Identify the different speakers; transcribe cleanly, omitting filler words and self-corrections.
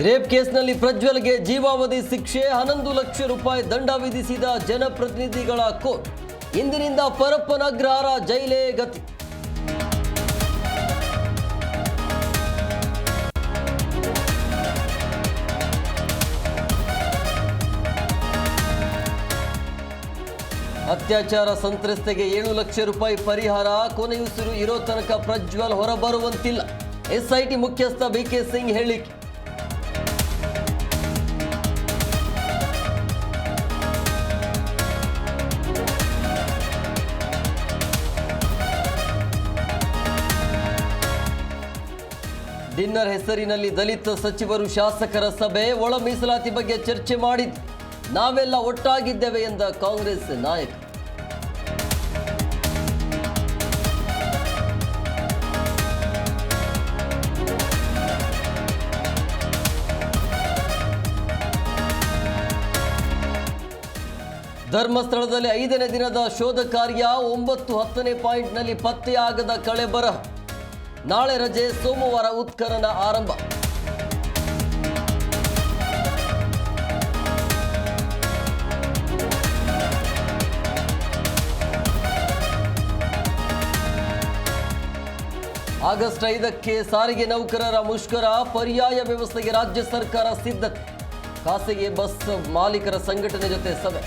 Speaker 1: Rape ಕೇಸ್ನಲ್ಲಿ ಪ್ರಜ್ವಲ್ಗೆ ಜೀವಾವಧಿ ಶಿಕ್ಷೆ 11 ಲಕ್ಷ ರೂಪಾಯಿ ದಂಡ ವಿಧಿಸಿದ ಜನಪ್ರತಿನಿಧಿಗಳ ಕೋರ್ಟ್. ಇಂದಿನಿಂದ ಪರಪ್ಪನ ಅಗ್ರಹಾರ ಜೈಲೇ ಗತಿ. ಅತ್ಯಾಚಾರ ಸಂತ್ರಸ್ತೆಗೆ 7 ಲಕ್ಷ ರೂಪಾಯಿ ಪರಿಹಾರ. ಕೊನೆಯುಸಿರು ಇರೋ ತನಕ ಪ್ರಜ್ವಲ್ ಹೊರಬರುವಂತಿಲ್ಲ. ಎಸ್ಐಟಿ ಮುಖ್ಯಸ್ಥ ಬಿಕೆ ಸಿಂಗ್ ಹೇಳಿಕೆ. ಡಿನ್ನರ್ ಹೆಸರಿನಲ್ಲಿ ದಲಿತ ಸಚಿವರು ಶಾಸಕರ ಸಭೆ. ಒಳ ಮೀಸಲಾತಿ ಬಗ್ಗೆ ಚರ್ಚೆ ಮಾಡಿದ್ದು, ನಾವೆಲ್ಲ ಒಟ್ಟಾಗಿದ್ದೇವೆ ಎಂದ ಕಾಂಗ್ರೆಸ್ ನಾಯಕ. ಧರ್ಮಸ್ಥಳದಲ್ಲಿ 5ನೇ ದಿನದ ಶೋಧ ಕಾರ್ಯ. 9, 10ನೇ ಪಾಯಿಂಟ್ನಲ್ಲಿ ಪತ್ತೆಯಾಗದ ಕಳೆಬರಹ. ನಾಳೆ ರಜೆ, ಸೋಮವಾರ ಉತ್ಖನನ ಆರಂಭ. ಆಗಸ್ಟ್ 5ಕ್ಕೆ ಸಾರಿಗೆ ನೌಕರರ ಮುಷ್ಕರ. ಪರ್ಯಾಯ ವ್ಯವಸ್ಥೆಗೆ ರಾಜ್ಯ ಸರ್ಕಾರ ಸಿದ್ಧತೆ. ಖಾಸಗಿ ಬಸ್ ಮಾಲೀಕರ ಸಂಘಟನೆ ಜೊತೆ ಸಭೆ.